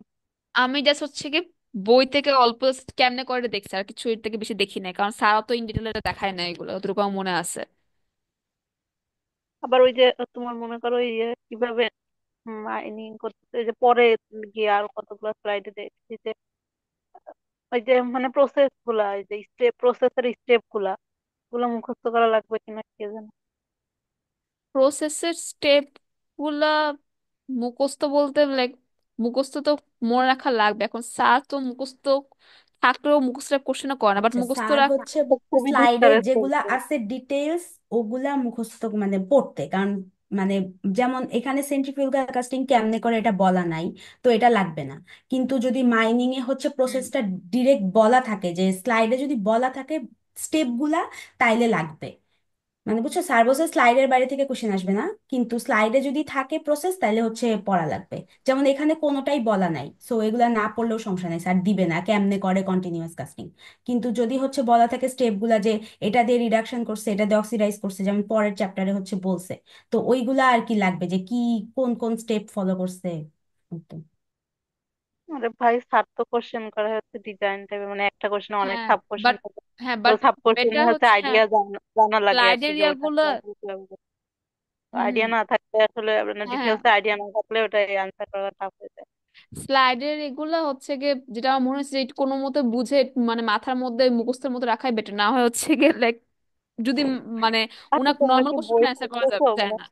আমি জাস্ট হচ্ছে কি বই থেকে অল্প কেমনে করে দেখছি, আর কিছু এর থেকে বেশি দেখি নাই, কারণ স্যারও তো ইন ডিটেল দেখায় না এগুলো, অতটুকু আমার মনে আছে। আবার ওই যে তোমার মনে করো এই যে কিভাবে মাইনিং করতে, এই যে পরে গিয়ে আর কতগুলো স্লাইডে দেখছি যে ওই যে মানে প্রসেস গুলা, এই যে স্টেপ প্রসেসের স্টেপ গুলা গুলো মুখস্থ করা লাগবে কিনা কে জানে। প্রসেসের স্টেপ গুলা মুখস্থ বলতে লাইক মুখস্থ তো মনে রাখা লাগবে, এখন স্যার তো মুখস্থ থাকলেও মুখস্থ কোশ্চেন করে না, বাট আচ্ছা, মুখস্থ স্যার রাখা। হচ্ছে খুবই স্লাইডের ডিস্টারেস্ট যেগুলা হয়েছে। আছে ডিটেলস ওগুলা মুখস্থ মানে পড়তে, কারণ মানে যেমন এখানে সেন্ট্রিফিউগাল কাস্টিং কেমনে করে এটা বলা নাই, তো এটা লাগবে না। কিন্তু যদি মাইনিং এ হচ্ছে প্রসেসটা ডিরেক্ট বলা থাকে, যে স্লাইডে যদি বলা থাকে স্টেপ গুলা, তাইলে লাগবে। মানে বুঝছো, স্যার বলছে স্লাইডের বাইরে থেকে কোশ্চেন আসবে না, কিন্তু স্লাইডে যদি থাকে প্রসেস তাহলে হচ্ছে পড়া লাগবে। যেমন এখানে কোনোটাই বলা নাই, সো এগুলা না পড়লেও সমস্যা নাই, স্যার দিবে না কেমনে করে কন্টিনিউয়াস কাস্টিং। কিন্তু যদি হচ্ছে বলা থাকে স্টেপ গুলা, যে এটা দিয়ে রিডাকশন করছে, এটা দিয়ে অক্সিডাইজ করছে, যেমন পরের চ্যাপ্টারে হচ্ছে বলছে, তো ওইগুলা আর কি লাগবে, যে কি কোন কোন স্টেপ ফলো করছে। তো আরে ভাই স্যার তো কোশ্চেন করে হচ্ছে ডিজাইন টাইপের, মানে একটা কোশ্চেন অনেক হ্যাঁ সাব কোশ্চেন বাট থাকে। হ্যাঁ তো বাট সাব কোশ্চেনে বেটার হচ্ছে হচ্ছে, হ্যাঁ, আইডিয়া জানা জানা লাগে আর কি, স্লাইডের যে ওটা ইয়াগুলো। হুম আইডিয়া হুম, না থাকলে আসলে মানে হ্যাঁ হ্যাঁ, ডিটেলসে আইডিয়া না থাকলে ওটা অ্যান্সার করা টাফ হয়ে যায়। স্লাইডের এগুলা হচ্ছে গিয়ে যেটা আমার মনে হচ্ছে যে একটু কোনো মতে বুঝে মানে মাথার মধ্যে মুখস্থের মতো রাখাই বেটার, না হয় হচ্ছে গিয়ে লাইক যদি মানে আচ্ছা উনার তোমরা নর্মাল কি কোশ্চেন বই অ্যান্সার করা পড়তেছো যায় মানে না।